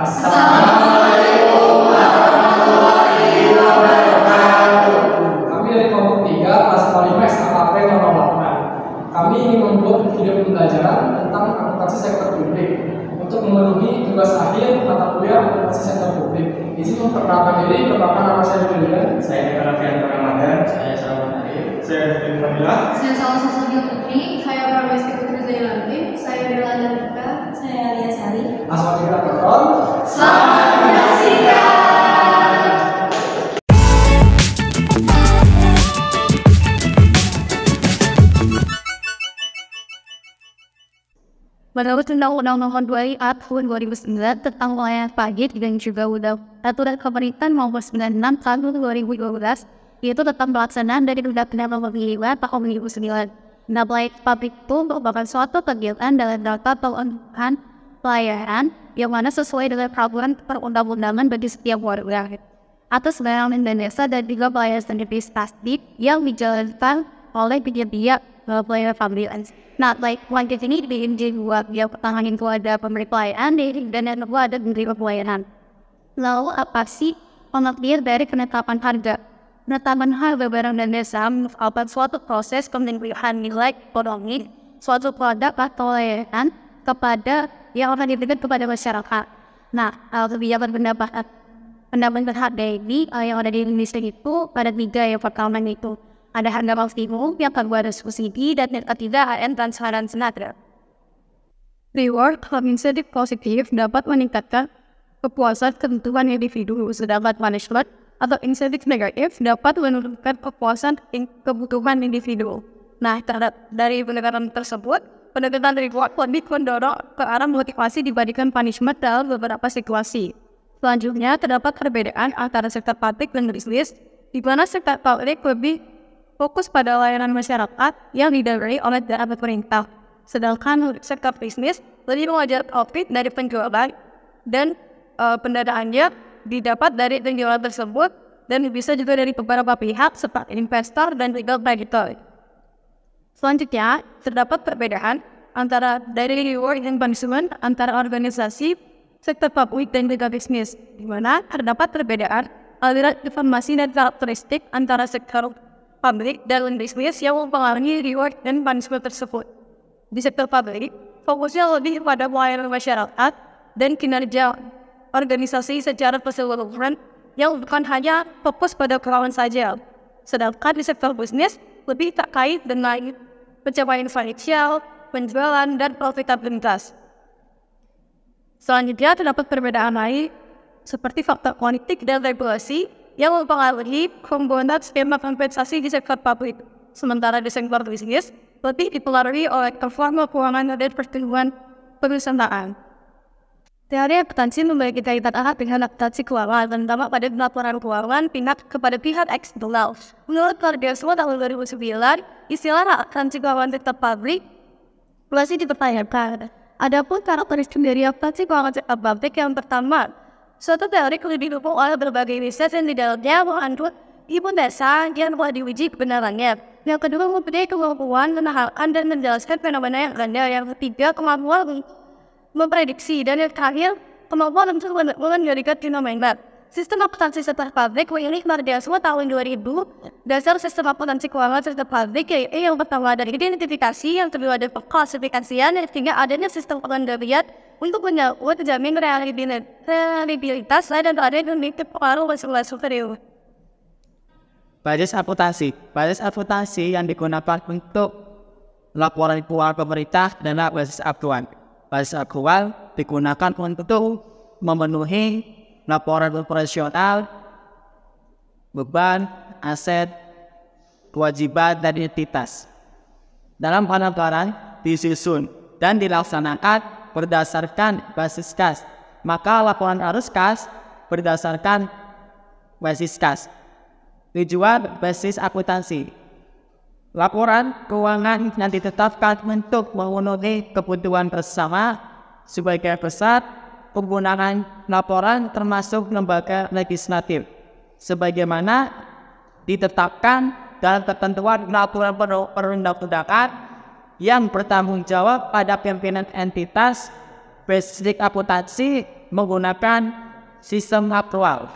Assalamualaikum warahmatullahi wabarakatuh. Kami dari kelompok 3 kelas 5 SKKP 08. Kami ingin membuat video pembelajaran tentang akuntansi sektor publik untuk memenuhi tugas akhir mata kuliah akuntansi sektor publik. Izin memperkenalkan diri, perkenalkan nama saya Julian. Saya Rafian Ramadan. Saya Salman Arif. Saya Rufin Fadila. Saya Salsa Sadia Putri. Saya Pramesti Putri Zailanti. Saya Bella Dalika. Saya Alia Sari. Langsung kita tonton. Selamat menyaksikan. Menurut Undang-Undang Nomor 2 Tahun 2009 tentang pelayanan pajak dan juga Aturan Pemerintahan Nomor 96 Tahun 2012, yaitu tentang pelaksanaan dari Undang-Undang Nomor 5 Tahun 2009. Nah, pelayanan publik itu merupakan suatu kegiatan dalam rangka pengembangan pelayanan yang mana sesuai dengan peraturan perundang-undangan bagi setiap warga atas barang dan jasa dan juga pelayanan investasi yang dijalankan oleh penyedia pelayanan publik. Nah, lanjut ini diinjil buat yang pertama itu ada pemberi pelayanan dan yang kedua ada penerima pelayanan. Lalu apa sih pengertian dari penetapan harga? Penetapan harga barang dan jasa merupakan suatu proses pemilihan nilai ekonomi suatu produk atau layanan kepada yang akan diberikan kepada masyarakat. Nah, kebijakan pendapat harga ini yang ada di Indonesia itu pada 3. Yang pertama itu ada harga maksimum, yang kedua ada subsidi, dan yang ketiga ada transparansi netral. Reward atau insentif positif dapat meningkatkan kepuasan kebutuhan individu, sedangkan punishment atau insentif negatif dapat menurunkan kepuasan kebutuhan individu. Nah, dari pendekatan tersebut, pendekatan reward lebih mendorong ke arah motivasi dibandingkan punishment dalam beberapa situasi. Selanjutnya, terdapat perbedaan antara sektor publik dan bisnis, di mana sektor publik lebih fokus pada layanan masyarakat yang didanai oleh dana pemerintah. Sedangkan sektor bisnis lebih mengejar profit dari penjualan dan pendanaannya didapat dari penjualan tersebut dan bisa juga dari beberapa pihak seperti investor dan juga kreditor. Selanjutnya, terdapat perbedaan antara dari reward and punishment antara organisasi, sektor publik dan juga bisnis, di mana terdapat perbedaan aliran informasi dan karakteristik antara sektor publik dan bisnis yang mempengaruhi reward dan punishment tersebut. Di sektor publik, fokusnya lebih pada pelayanan masyarakat dan kinerja organisasi secara keseluruhan yang bukan hanya fokus pada keuangan saja. Sedangkan di sektor bisnis lebih terkait dengan pencapaian finansial, penjualan, dan profitabilitas. Selanjutnya terdapat perbedaan lain seperti faktor politik dan regulasi yang mempengaruhi pembuatan skema kompensasi di sektor publik. Sementara di sektor bisnis lebih dipengaruhi oleh performa keuangan dan pertumbuhan perusahaan. Teori akuntansi memiliki kaitan erat dengan akuntansi keuangan, terutama pada laporan keuangan kepada pihak eksternal. Menurut Kardiaswa tahun 2009, istilah akuntansi keuangan sektor publik masih dipertanyakan. Adapun karakteristik dari akuntansi keuangan sektor publik yang pertama, suatu teori lebih didukung oleh berbagai riset yang di dalamnya mengandung hipotesa yang telah diuji kebenarannya. Yang kedua, mempunyai kemampuan menahan dan menjelaskan fenomena yang ada. Yang ketiga, kemampuan memprediksi, dan yang terakhir, kemampuan untuk menjadikan fenomena. Sistem akuntansi sektor publik memilih Kardiaswa tahun 2000. Dasar sistem akuntansi keuangan sektor publik yaitu yang pertama ada identifikasi, yang kedua ada klasifikasian, yang ketiga adanya sistem pengendalian untuk menjamin reliabilitas dan ada yang memiliki pengaruh masing-masing periode. Basis akuntansi yang digunakan untuk laporan keuangan pemerintah adalah basis aktual. Basis aktual digunakan untuk memenuhi laporan operasional, beban, aset, kewajiban, dan identitas. Dalam penangkaran disusun dan dilaksanakan berdasarkan basis kas, maka laporan arus kas berdasarkan basis kas. Tujuan basis akuntansi: laporan keuangan yang ditetapkan untuk memenuhi kebutuhan bersama sebagai besar penggunaan laporan termasuk lembaga legislatif sebagaimana ditetapkan dalam ketentuan peraturan perundang-undangan yang bertanggung jawab pada pimpinan entitas. Basic akuntansi menggunakan sistem aktual.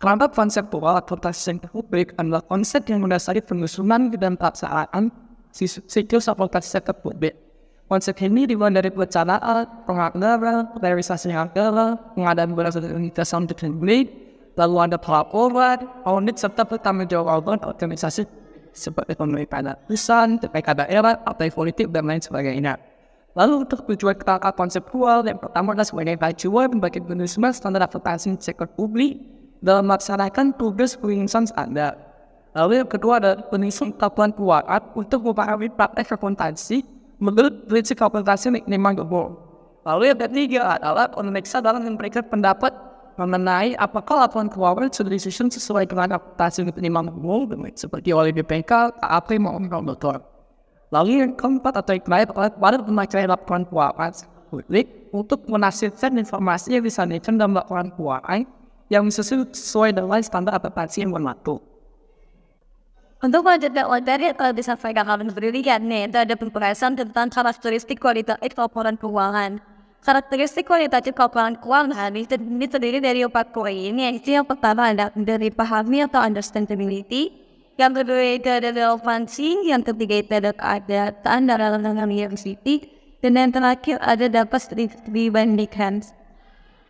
Kenapa konseptual akuntansi publik adalah konsep yang mendasari penyusunan dan pelaksanaan siklus akuntansi sektor publik. Konsep ini dimulai dari perencanaan, penganggaran, realisasi anggaran, pengadaan barang dan jasa untuk publik, lalu ada pelaporan, audit serta pertanggungjawaban organisasi seperti pemerintahan pusat, TPK daerah, partai politik dan lain sebagainya. Lalu untuk tujuan kerangka konseptual, yang pertama adalah sebagai tujuan bagi penyusunan standar akuntansi sektor publik dalam melaksanakan tugas pengurusan standar. Lalu yang kedua adalah penyusun laporan keuangan untuk memahami praktek akuntansi menurut prinsip akuntansi minimal umum. Lalu yang ketiga adalah pemeriksa dalam memberikan pendapat mengenai apakah laporan keuangan sudah disusun sesuai dengan akuntansi minimal umum seperti oleh BPK, KAP maupun auditor. Lalu yang keempat atau yang terakhir adalah pada pemakaian laporan keuangan publik untuk menafsirkan informasi yang disajikan dalam laporan keuangan yang sesuai dengan standar akuntansi yang berlaku. Untuk melanjutkan materi yang telah disampaikan oleh pendidikan, itu ada pembahasan tentang karakteristik kualitatif laporan keuangan. Karakteristik kualitatif laporan keuangan ini terdiri dari 4 poin, yaitu yang pertama ada dari pahami atau understandability, yang kedua itu ada relevansi, yang ketiga itu ada keadaan dalam university, dan yang terakhir ada dapat dibandingkan.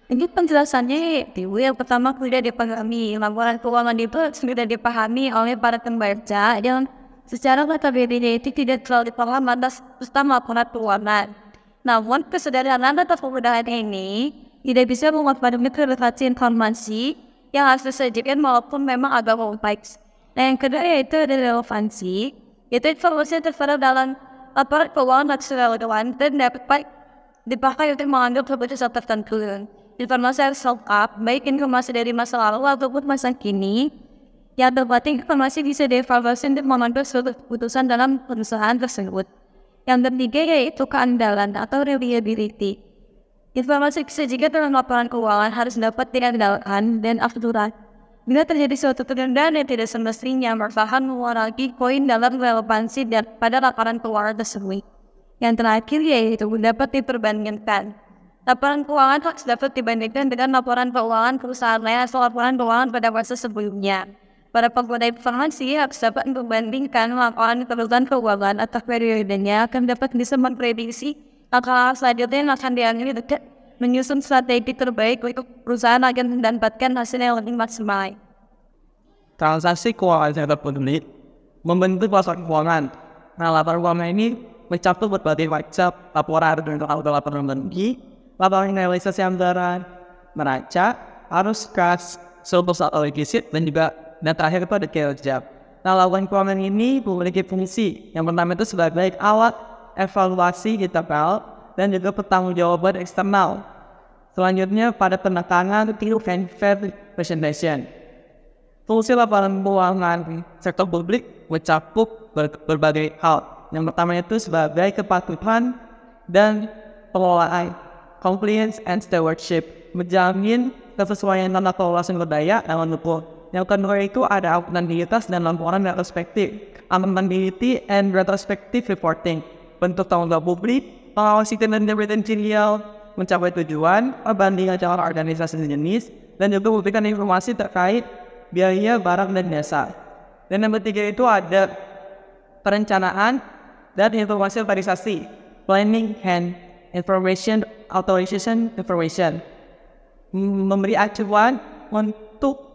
Ini penjelasannya yaitu yang pertama sudah dipahami, laporan keuangan itu sudah dipahami oleh para pembaca yang secara notabene itu tidak terlalu dipaham atas tentang laporan keuangan. Namun kesadaran atas penggunaan ini tidak bisa memanfaatkan relevansi informasi yang harus disajikan walaupun memang agak kompleks. Nah yang kedua yaitu ada relevansi, yaitu informasi yang terdapat dalam laporan keuangan harus relevan dan dapat dipakai untuk mengambil keputusan tertentu. Informasi harus lengkap, baik informasi dari masa lalu ataupun masa kini. Yang terpenting informasi bisa dievaluasi untuk mengambil suatu keputusan dalam perusahaan tersebut. Yang ketiga yaitu keandalan atau reliability. Informasi disajikan dalam laporan keuangan harus dapat diandalkan dan akurat. Bila terjadi suatu kerendahan yang tidak semestinya, bertahan mengurangi poin dalam relevansi dan pada laporan keuangan tersebut. Yang terakhir yaitu dapat diperbandingkan. Laporan keuangan harus dapat dibandingkan dengan laporan keuangan perusahaan lain atau laporan keuangan pada masa sebelumnya. Para pengguna informasi harus dapat membandingkan laporan perusahaan keuangan atau periodenya akan dapat bisa memprediksi langkah selanjutnya yang akan diambil untuk menyusun strategi terbaik untuk perusahaan agar mendapatkan hasil yang lebih maksimal. Transaksi keuangan sektor publik membentuk laporan keuangan. Nah, laporan keuangan ini mencakup berbagai macam laporan untuk laporan tinggi, laporan realisasi anggaran, neraca, arus kas, surplus atau defisit, dan juga dan terakhir itu ada kinerja. Nah, laporan keuangan ini memiliki fungsi. Yang pertama itu sebagai alat evaluasi internal dan juga pertanggungjawaban eksternal. Selanjutnya pada penekangan and fair presentation. Fungsi laporan keuangan sektor publik mencakup berbagai hal. Yang pertama itu sebagai kepatuhan dan pengelolaan, compliance and stewardship, menjamin kesesuaian tata kelola sumber daya dan mendukung. Yang kedua itu ada akuntabilitas dan laporan retrospektif, accountability and retrospective reporting, bentuk tanggung jawab publik, mengawasi kinerja manajerial, mencapai tujuan, perbandingan antara organisasi sejenis, dan juga memberikan informasi terkait biaya barang dan jasa. Dan yang ketiga itu ada perencanaan dan informasi organisasi, planning and information authorization information, memberi acuan untuk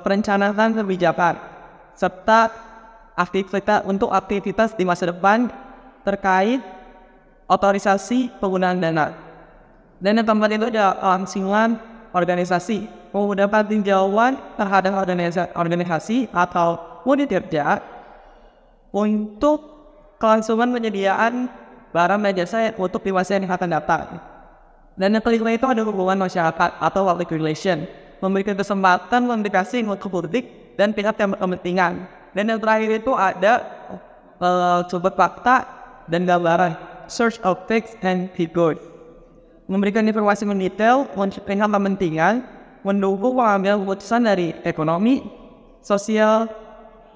perencanaan kebijakan serta aktivitas di masa depan terkait otorisasi penggunaan dana. Dan yang keempat itu ada kelangsungan organisasi, mendapat tinjauan terhadap organisasi atau unit kerja untuk kelangsungan penyediaan barang dan jasa untuk di masa yang akan datang. Dan yang kelima itu ada hubungan masyarakat atau public relation, memberikan kesempatan komunikasi ke publik dan pihak yang berkepentingan. Dan yang terakhir itu ada sumber fakta dan gambaran, source of facts and figures, memberikan informasi mendetail untuk pihak kepentingan, mendukung pengambilan keputusan dari ekonomi, sosial,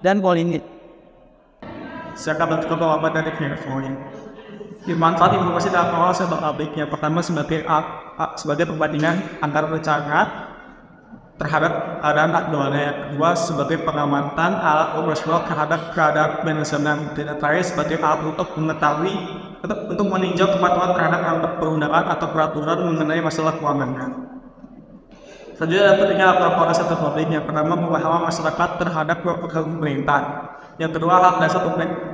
dan politik. Silakan untuk bapak dari pihak Manfaat informasi dalam awal sebab publik. Yang pertama sebagai perbandingan antara rencana terhadap keadaan aktualnya. Yang kedua sebagai pengamatan alat operasional terhadap keadaan manajemen. Dan terakhir sebagai alat untuk mengetahui untuk meninjau kepatuhan terhadap perundangan atau peraturan mengenai masalah keuangannya. Selanjutnya pentingnya laporan sektor publik. Yang pertama pemahaman masyarakat terhadap program pemerintah. Yang kedua hak dasar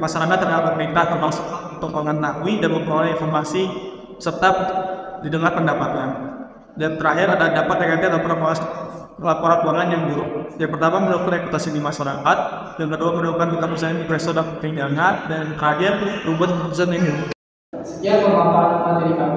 masyarakat terhadap pemerintah termasuk untuk mengetahui dan memperoleh informasi serta didengar pendapatnya. Dan terakhir ada dapat negatif laporan keuangan yang buruk. Yang pertama melakukan reputasi di masyarakat. Yang kedua melakukan keputusan investor dan pendanaan. Dan terakhir membuat keputusan ini. Sekian pemaparan materi kami.